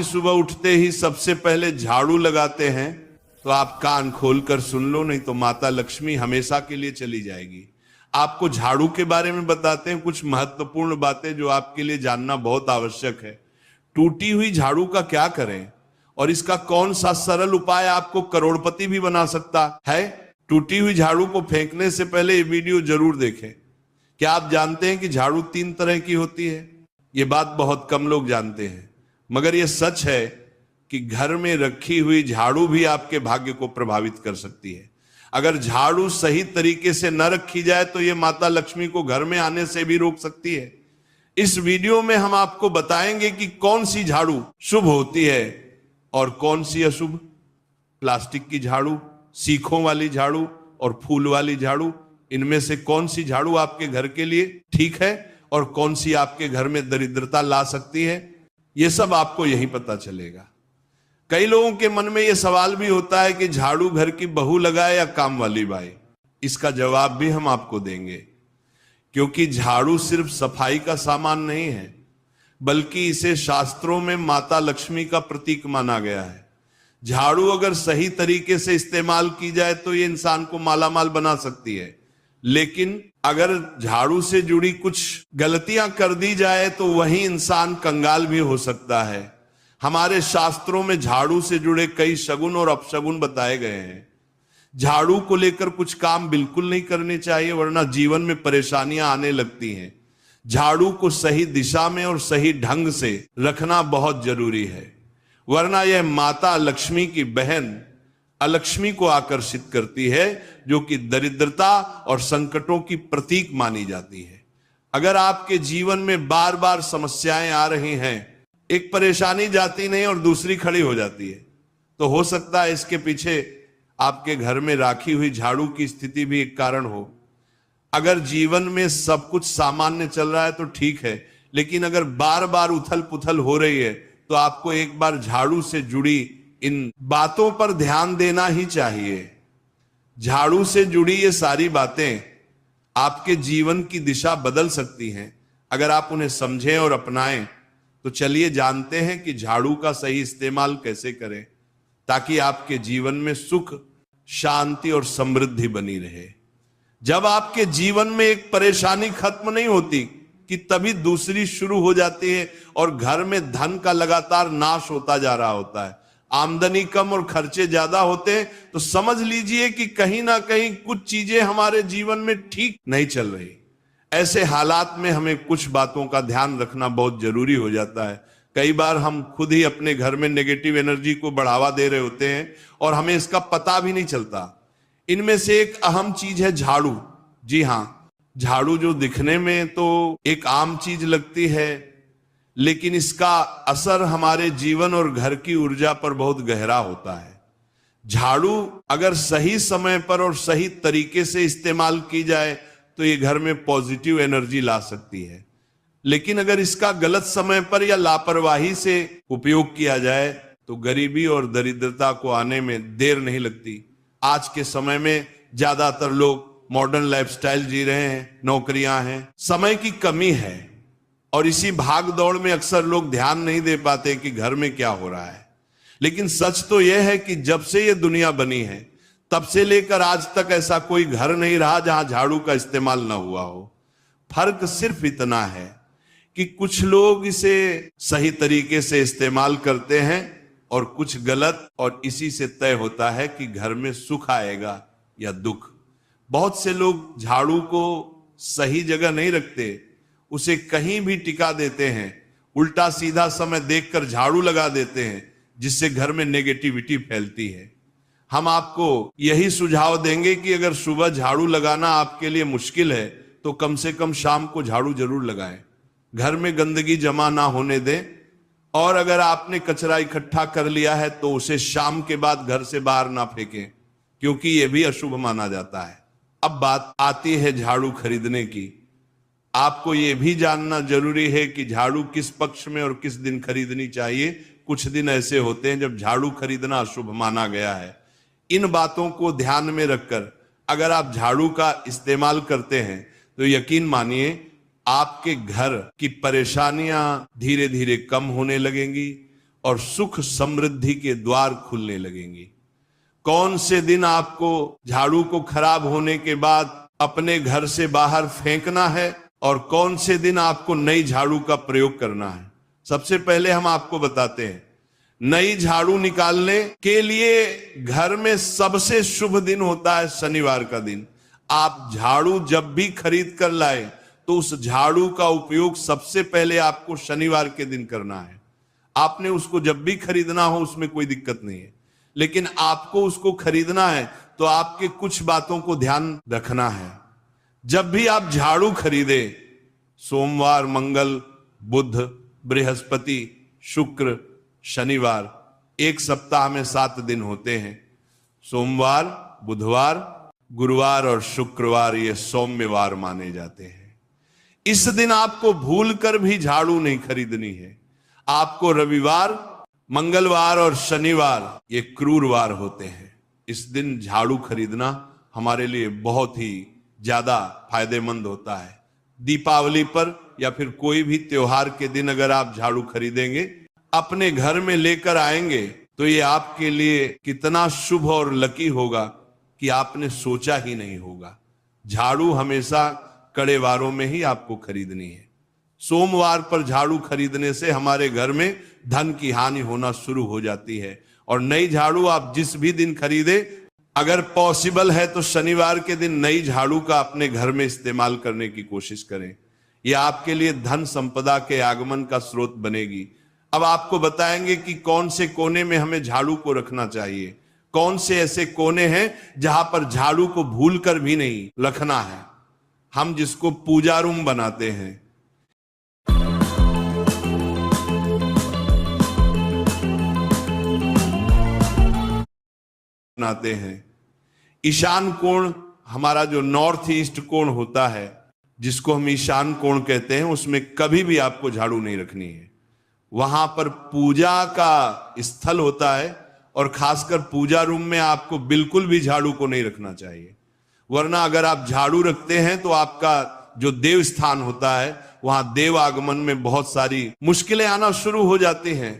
सुबह उठते ही सबसे पहले झाड़ू लगाते हैं तो आप कान खोलकर सुन लो, नहीं तो माता लक्ष्मी हमेशा के लिए चली जाएगी। आपको झाड़ू के बारे में बताते हैं कुछ महत्वपूर्ण बातें जो आपके लिए जानना बहुत आवश्यक है। टूटी हुई झाड़ू का क्या करें और इसका कौन सा सरल उपाय आपको करोड़पति भी बना सकता है। टूटी हुई झाड़ू को फेंकने से पहले ये वीडियो जरूर देखें। क्या आप जानते हैं कि झाड़ू 3 तरह की होती है? ये बात बहुत कम लोग जानते हैं, मगर यह सच है कि घर में रखी हुई झाड़ू भी आपके भाग्य को प्रभावित कर सकती है। अगर झाड़ू सही तरीके से न रखी जाए तो यह माता लक्ष्मी को घर में आने से भी रोक सकती है। इस वीडियो में हम आपको बताएंगे कि कौन सी झाड़ू शुभ होती है और कौन सी अशुभ। प्लास्टिक की झाड़ू, सीखों वाली झाड़ू और फूल वाली झाड़ू, इनमें से कौन सी झाड़ू आपके घर के लिए ठीक है और कौन सी आपके घर में दरिद्रता ला सकती है, यह सब आपको यहीं पता चलेगा। कई लोगों के मन में यह सवाल भी होता है कि झाड़ू घर की बहू लगाए या काम वाली बाई। इसका जवाब भी हम आपको देंगे, क्योंकि झाड़ू सिर्फ सफाई का सामान नहीं है, बल्कि इसे शास्त्रों में माता लक्ष्मी का प्रतीक माना गया है। झाड़ू अगर सही तरीके से इस्तेमाल की जाए तो ये इंसान को मालामाल बना सकती है, लेकिन अगर झाड़ू से जुड़ी कुछ गलतियां कर दी जाए तो वही इंसान कंगाल भी हो सकता है। हमारे शास्त्रों में झाड़ू से जुड़े कई शगुन और अपशगुन बताए गए हैं। झाड़ू को लेकर कुछ काम बिल्कुल नहीं करने चाहिए, वरना जीवन में परेशानियां आने लगती हैं। झाड़ू को सही दिशा में और सही ढंग से रखना बहुत जरूरी है, वरना यह माता लक्ष्मी की बहन अलक्ष्मी को आकर्षित करती है, जो कि दरिद्रता और संकटों की प्रतीक मानी जाती है। अगर आपके जीवन में बार बार समस्याएं आ रही हैं, एक परेशानी जाती नहीं और दूसरी खड़ी हो जाती है, तो हो सकता है इसके पीछे आपके घर में राखी हुई झाड़ू की स्थिति भी एक कारण हो। अगर जीवन में सब कुछ सामान्य चल रहा है तो ठीक है, लेकिन अगर बार बार उथल पुथल हो रही है तो आपको एक बार झाड़ू से जुड़ी इन बातों पर ध्यान देना ही चाहिए। झाड़ू से जुड़ी ये सारी बातें आपके जीवन की दिशा बदल सकती हैं अगर आप उन्हें समझें और अपनाएं। तो चलिए जानते हैं कि झाड़ू का सही इस्तेमाल कैसे करें, ताकि आपके जीवन में सुख, शांति और समृद्धि बनी रहे। जब आपके जीवन में एक परेशानी खत्म नहीं होती कि तभी दूसरी शुरू हो जाती है और घर में धन का लगातार नाश होता जा रहा होता है। आमदनी कम और खर्चे ज्यादा होते हैं तो समझ लीजिए कि कहीं ना कहीं कुछ चीजें हमारे जीवन में ठीक नहीं चल रही। ऐसे हालात में हमें कुछ बातों का ध्यान रखना बहुत जरूरी हो जाता है। कई बार हम खुद ही अपने घर में नेगेटिव एनर्जी को बढ़ावा दे रहे होते हैं और हमें इसका पता भी नहीं चलता। इनमें से एक अहम चीज है झाड़ू। जी हाँ, झाड़ू जो दिखने में तो एक आम चीज लगती है, लेकिन इसका असर हमारे जीवन और घर की ऊर्जा पर बहुत गहरा होता है। झाड़ू अगर सही समय पर और सही तरीके से इस्तेमाल की जाए तो ये घर में पॉजिटिव एनर्जी ला सकती है, लेकिन अगर इसका गलत समय पर या लापरवाही से उपयोग किया जाए तो गरीबी और दरिद्रता को आने में देर नहीं लगती। आज के समय में ज्यादातर लोग मॉडर्न लाइफस्टाइल जी रहे हैं, नौकरियां हैं, समय की कमी है और इसी भाग दौड़ में अक्सर लोग ध्यान नहीं दे पाते कि घर में क्या हो रहा है। लेकिन सच तो यह है कि जब से ये दुनिया बनी है तब से लेकर आज तक ऐसा कोई घर नहीं रहा जहां झाड़ू का इस्तेमाल ना हुआ हो। फर्क सिर्फ इतना है कि कुछ लोग इसे सही तरीके से इस्तेमाल करते हैं और कुछ गलत, और इसी से तय होता है कि घर में सुख आएगा या दुख। बहुत से लोग झाड़ू को सही जगह नहीं रखते, उसे कहीं भी टिका देते हैं, उल्टा सीधा समय देखकर झाड़ू लगा देते हैं, जिससे घर में नेगेटिविटी फैलती है। हम आपको यही सुझाव देंगे कि अगर सुबह झाड़ू लगाना आपके लिए मुश्किल है तो कम से कम शाम को झाड़ू जरूर लगाएं। घर में गंदगी जमा ना होने दें, और अगर आपने कचरा इकट्ठा कर लिया है तो उसे शाम के बाद घर से बाहर ना फेंकें, क्योंकि यह भी अशुभ माना जाता है। अब बात आती है झाड़ू खरीदने की। आपको यह भी जानना जरूरी है कि झाड़ू किस पक्ष में और किस दिन खरीदनी चाहिए। कुछ दिन ऐसे होते हैं जब झाड़ू खरीदना अशुभ माना गया है। इन बातों को ध्यान में रखकर अगर आप झाड़ू का इस्तेमाल करते हैं तो यकीन मानिए आपके घर की परेशानियां धीरे धीरे कम होने लगेंगी और सुख समृद्धि के द्वार खुलने लगेंगे। कौन से दिन आपको झाड़ू को खराब होने के बाद अपने घर से बाहर फेंकना है और कौन से दिन आपको नई झाड़ू का प्रयोग करना है, सबसे पहले हम आपको बताते हैं। नई झाड़ू निकालने के लिए घर में सबसे शुभ दिन होता है शनिवार का दिन। आप झाड़ू जब भी खरीद कर लाए तो उस झाड़ू का उपयोग सबसे पहले आपको शनिवार के दिन करना है। आपने उसको जब भी खरीदना हो उसमें कोई दिक्कत नहीं है, लेकिन आपको उसको खरीदना है तो आपके कुछ बातों को ध्यान रखना है। जब भी आप झाड़ू खरीदे, सोमवार, मंगल, बुध, बृहस्पति, शुक्र, शनिवार, एक सप्ताह में 7 दिन होते हैं। सोमवार, बुधवार, गुरुवार और शुक्रवार ये सौम्यवार माने जाते हैं। इस दिन आपको भूलकर भी झाड़ू नहीं खरीदनी है। आपको रविवार, मंगलवार और शनिवार ये क्रूरवार होते हैं। इस दिन झाड़ू खरीदना हमारे लिए बहुत ही ज्यादा फायदेमंद होता है। दीपावली पर या फिर कोई भी त्योहार के दिन अगर आप झाड़ू खरीदेंगे, अपने घर में लेकर आएंगे तो ये आपके लिए कितना शुभ और लकी होगा कि आपने सोचा ही नहीं होगा। झाड़ू हमेशा कड़े वारों में ही आपको खरीदनी है। सोमवार पर झाड़ू खरीदने से हमारे घर में धन की हानि होना शुरू हो जाती है। और नई झाड़ू आप जिस भी दिन खरीदे, अगर पॉसिबल है तो शनिवार के दिन नई झाड़ू का अपने घर में इस्तेमाल करने की कोशिश करें। यह आपके लिए धन संपदा के आगमन का स्रोत बनेगी। अब आपको बताएंगे कि कौन से कोने में हमें झाड़ू को रखना चाहिए, कौन से ऐसे कोने हैं जहां पर झाड़ू को भूलकर भी नहीं रखना है। हम जिसको पूजा रूम बनाते हैं, ईशान कोण, हमारा जो नॉर्थ ईस्ट कोण होता है जिसको हम ईशान कोण कहते हैं, उसमें कभी भी आपको झाड़ू नहीं रखनी है। वहां पर पूजा का स्थल होता है और खासकर पूजा रूम में आपको बिल्कुल भी झाड़ू को नहीं रखना चाहिए। वरना अगर आप झाड़ू रखते हैं तो आपका जो देव स्थान होता है वहां देव आगमन में बहुत सारी मुश्किलें आना शुरू हो जाती हैं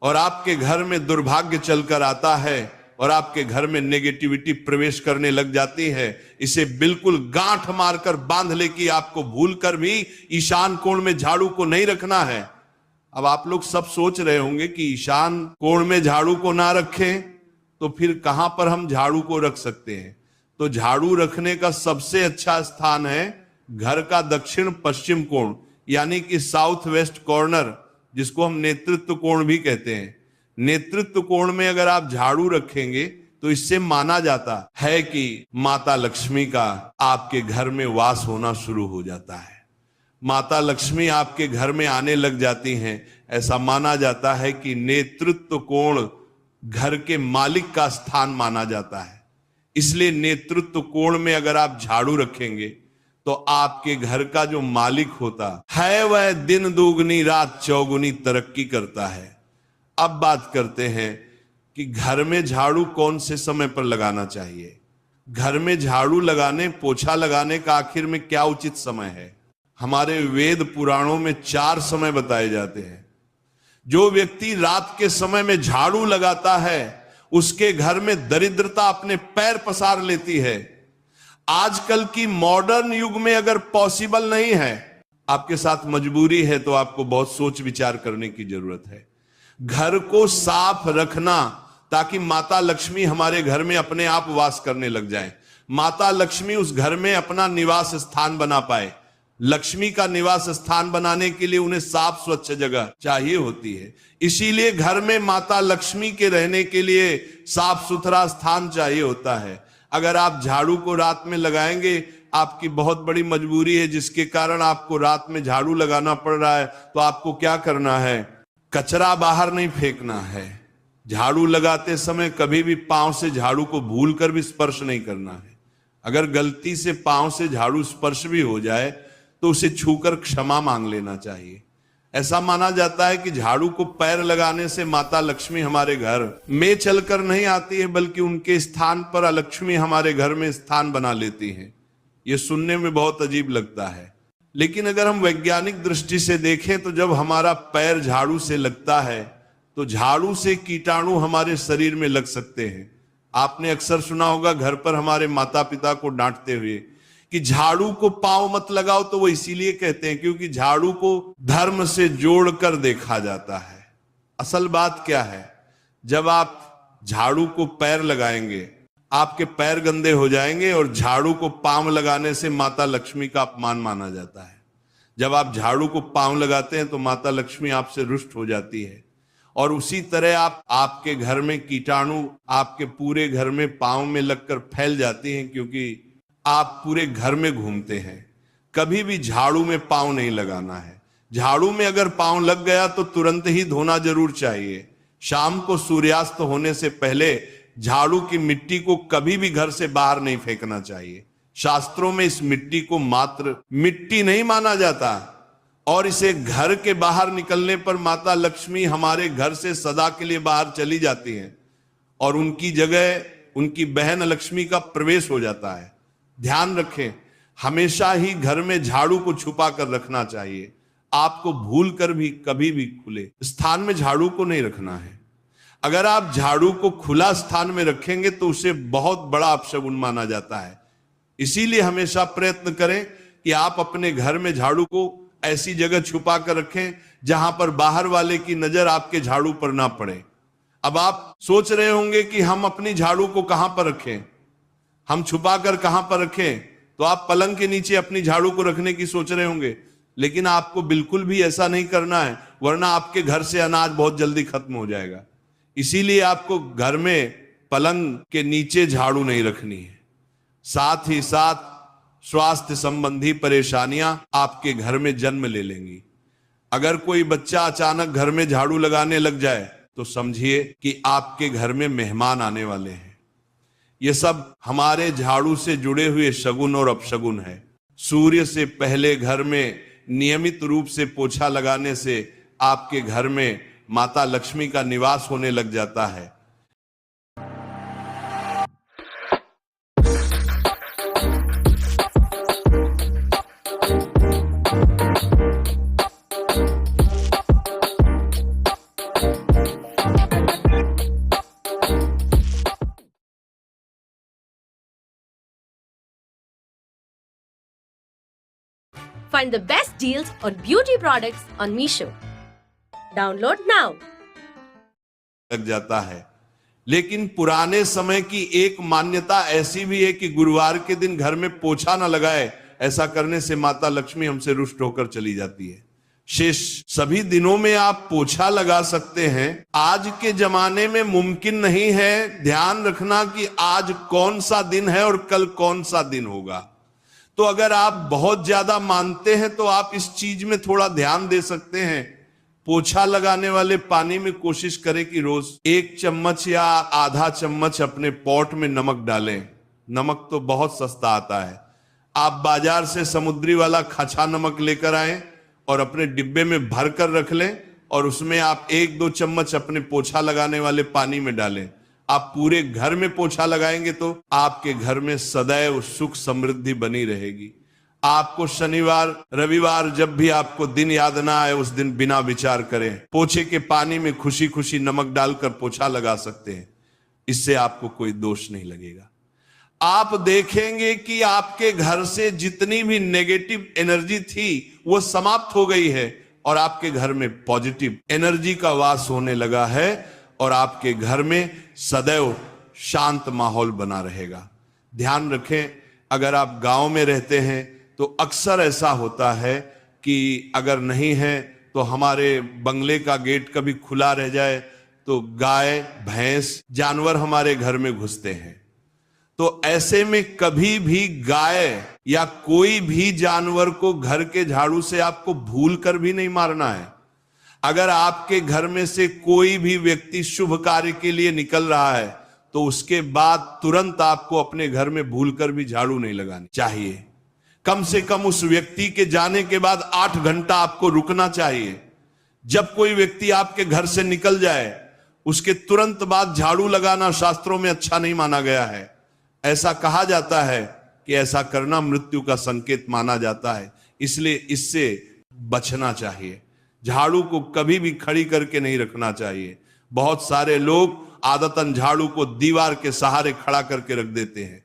और आपके घर में दुर्भाग्य चलकर आता है और आपके घर में नेगेटिविटी प्रवेश करने लग जाती है। इसे बिल्कुल गांठ मारकर बांध ले कि आपको भूलकर भी ईशान कोण में झाड़ू को नहीं रखना है। अब आप लोग सब सोच रहे होंगे कि ईशान कोण में झाड़ू को ना रखें तो फिर कहां पर हम झाड़ू को रख सकते हैं। तो झाड़ू रखने का सबसे अच्छा स्थान है घर का दक्षिण पश्चिम कोण, यानी कि साउथ वेस्ट कॉर्नर, जिसको हम नेतृत्व कोण भी कहते हैं। नेतृत्व कोण में अगर आप झाड़ू रखेंगे तो इससे माना जाता है कि माता लक्ष्मी का आपके घर में वास होना शुरू हो जाता है। माता लक्ष्मी आपके घर में आने लग जाती हैं। ऐसा माना जाता है कि नेतृत्व कोण घर के मालिक का स्थान माना जाता है। इसलिए नेतृत्व कोण में अगर आप झाड़ू रखेंगे तो आपके घर का जो मालिक होता है वह दिन दुगनी रात चौगुनी तरक्की करता है। अब बात करते हैं कि घर में झाड़ू कौन से समय पर लगाना चाहिए। घर में झाड़ू लगाने, पोछा लगाने का आखिर में क्या उचित समय है। हमारे वेद पुराणों में 4 समय बताए जाते हैं। जो व्यक्ति रात के समय में झाड़ू लगाता है उसके घर में दरिद्रता अपने पैर पसार लेती है। आजकल की मॉडर्न युग में अगर पॉसिबल नहीं है, आपके साथ मजबूरी है, तो आपको बहुत सोच विचार करने की जरूरत है। घर को साफ रखना ताकि माता लक्ष्मी हमारे घर में अपने आप वास करने लग जाए। माता लक्ष्मी उस घर में अपना निवास स्थान बना पाए। लक्ष्मी का निवास स्थान बनाने के लिए उन्हें साफ स्वच्छ जगह चाहिए होती है। इसीलिए घर में माता लक्ष्मी के रहने के लिए साफ सुथरा स्थान चाहिए होता है। अगर आप झाड़ू को रात में लगाएंगे, आपकी बहुत बड़ी मजबूरी है जिसके कारण आपको रात में झाड़ू लगाना पड़ रहा है, तो आपको क्या करना है, कचरा बाहर नहीं फेंकना है। झाड़ू लगाते समय कभी भी पांव से झाड़ू को भूलकर भी स्पर्श नहीं करना है। अगर गलती से पांव से झाड़ू स्पर्श भी हो जाए तो उसे छूकर क्षमा मांग लेना चाहिए। ऐसा माना जाता है कि झाड़ू को पैर लगाने से माता लक्ष्मी हमारे घर में चलकर नहीं आती है, बल्कि उनके स्थान पर लक्ष्मी हमारे घर में स्थान बना लेती है। यह सुनने में बहुत अजीब लगता है, लेकिन अगर हम वैज्ञानिक दृष्टि से देखें तो जब हमारा पैर झाड़ू से लगता है तो झाड़ू से कीटाणु हमारे शरीर में लग सकते हैं। आपने अक्सर सुना होगा घर पर हमारे माता पिता को डांटते हुए कि झाड़ू को पांव मत लगाओ, तो वो इसीलिए कहते हैं क्योंकि झाड़ू को धर्म से जोड़कर देखा जाता है। असल बात क्या है, जब आप झाड़ू को पैर लगाएंगे आपके पैर गंदे हो जाएंगे, और झाड़ू को पांव लगाने से माता लक्ष्मी का अपमान माना जाता है। जब आप झाड़ू को पांव लगाते हैं तो माता लक्ष्मी आपसे रुष्ट हो जाती है। और उसी तरह आपके घर में कीटाणु आपके पूरे घर में पांव में लगकर फैल जाती हैं, क्योंकि आप पूरे घर में घूमते हैं। कभी भी झाड़ू में पांव नहीं लगाना है। झाड़ू में अगर पांव लग गया तो तुरंत ही धोना जरूर चाहिए। शाम को सूर्यास्त होने से पहले झाड़ू की मिट्टी को कभी भी घर से बाहर नहीं फेंकना चाहिए। शास्त्रों में इस मिट्टी को मात्र मिट्टी नहीं माना जाता, और इसे घर के बाहर निकलने पर माता लक्ष्मी हमारे घर से सदा के लिए बाहर चली जाती हैं और उनकी जगह उनकी बहन लक्ष्मी का प्रवेश हो जाता है। ध्यान रखें, हमेशा ही घर में झाड़ू को छुपा कर रखना चाहिए। आपको भूल कर भी कभी भी खुले स्थान में झाड़ू को नहीं रखना है। अगर आप झाड़ू को खुला स्थान में रखेंगे तो उसे बहुत बड़ा अपशगुन माना जाता है। इसीलिए हमेशा प्रयत्न करें कि आप अपने घर में झाड़ू को ऐसी जगह छुपा कर रखें जहां पर बाहर वाले की नजर आपके झाड़ू पर ना पड़े। अब आप सोच रहे होंगे कि हम अपनी झाड़ू को कहां पर रखें, हम छुपा कर कहां पर रखें, तो आप पलंग के नीचे अपनी झाड़ू को रखने की सोच रहे होंगे, लेकिन आपको बिल्कुल भी ऐसा नहीं करना है, वरना आपके घर से अनाज बहुत जल्दी खत्म हो जाएगा। इसीलिए आपको घर में पलंग के नीचे झाड़ू नहीं रखनी है। साथ ही साथ स्वास्थ्य संबंधी परेशानियां आपके घर में जन्म ले लेंगी। अगर कोई बच्चा अचानक घर में झाड़ू लगाने लग जाए तो समझिए कि आपके घर में मेहमान आने वाले हैं। ये सब हमारे झाड़ू से जुड़े हुए शगुन और अपशगुन है। सूर्य से पहले घर में नियमित रूप से पोछा लगाने से आपके घर में माता लक्ष्मी का निवास होने लग जाता है। Find the best deals on beauty products on Meesho. Download now. लग जाता है। लेकिन पुराने समय की एक मान्यता ऐसी भी है कि गुरुवार के दिन घर में पोछा न लगाए, ऐसा करने से माता लक्ष्मी हमसे रुष्ट होकर चली जाती है। शेष सभी दिनों में आप पोछा लगा सकते हैं। आज के जमाने में मुमकिन नहीं है। ध्यान रखना कि आज कौन सा दिन है और कल कौन सा दिन होगा। तो अगर आप बहुत ज्यादा मानते हैं तो आप इस चीज में थोड़ा ध्यान दे सकते हैं। पोछा लगाने वाले पानी में कोशिश करें कि रोज 1 चम्मच या आधा चम्मच अपने पॉट में नमक डालें। नमक तो बहुत सस्ता आता है। आप बाजार से समुद्री वाला खचा नमक लेकर आए और अपने डिब्बे में भर कर रख लें, और उसमें आप 1-2 चम्मच अपने पोछा लगाने वाले पानी में डालें। आप पूरे घर में पोछा लगाएंगे तो आपके घर में सदैव सुख समृद्धि बनी रहेगी। आपको शनिवार रविवार जब भी आपको दिन याद ना आए, उस दिन बिना विचार करें पोछे के पानी में खुशी खुशी नमक डालकर पोछा लगा सकते हैं। इससे आपको कोई दोष नहीं लगेगा। आप देखेंगे कि आपके घर से जितनी भी नेगेटिव एनर्जी थी वो समाप्त हो गई है, और आपके घर में पॉजिटिव एनर्जी का वास होने लगा है, और आपके घर में सदैव शांत माहौल बना रहेगा। ध्यान रखें, अगर आप गांव में रहते हैं तो अक्सर ऐसा होता है कि अगर नहीं है तो हमारे बंगले का गेट कभी खुला रह जाए तो गाय भैंस जानवर हमारे घर में घुसते हैं। तो ऐसे में कभी भी गाय या कोई भी जानवर को घर के झाड़ू से आपको भूल कर भी नहीं मारना है। अगर आपके घर में से कोई भी व्यक्ति शुभ कार्य के लिए निकल रहा है तो उसके बाद तुरंत आपको अपने घर में भूलकर भी झाड़ू नहीं लगानी चाहिए। कम से कम उस व्यक्ति के जाने के बाद 8 घंटा आपको रुकना चाहिए। जब कोई व्यक्ति आपके घर से निकल जाए उसके तुरंत बाद झाड़ू लगाना शास्त्रों में अच्छा नहीं माना गया है। ऐसा कहा जाता है कि ऐसा करना मृत्यु का संकेत माना जाता है, इसलिए इससे बचना चाहिए। झाड़ू को कभी भी खड़ी करके नहीं रखना चाहिए। बहुत सारे लोग आदतन झाड़ू को दीवार के सहारे खड़ा करके रख देते हैं,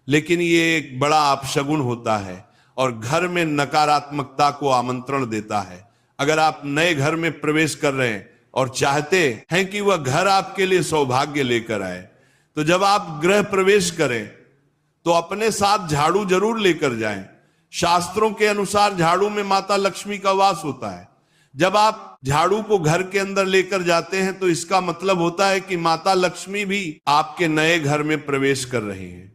लेकिन ये एक बड़ा अपशगुन होता है और घर में नकारात्मकता को आमंत्रण देता है। अगर आप नए घर में प्रवेश कर रहे हैं और चाहते हैं कि वह घर आपके लिए सौभाग्य लेकर आए, तो जब आप गृह प्रवेश करें तो अपने साथ झाड़ू जरूर लेकर जाएं। शास्त्रों के अनुसार झाड़ू में माता लक्ष्मी का वास होता है। जब आप झाड़ू को घर के अंदर लेकर जाते हैं तो इसका मतलब होता है कि माता लक्ष्मी भी आपके नए घर में प्रवेश कर रही हैं।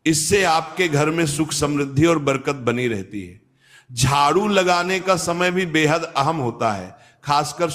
इससे आपके घर में सुख समृद्धि और बरकत बनी रहती है। झाड़ू लगाने का समय भी बेहद अहम होता है, खासकर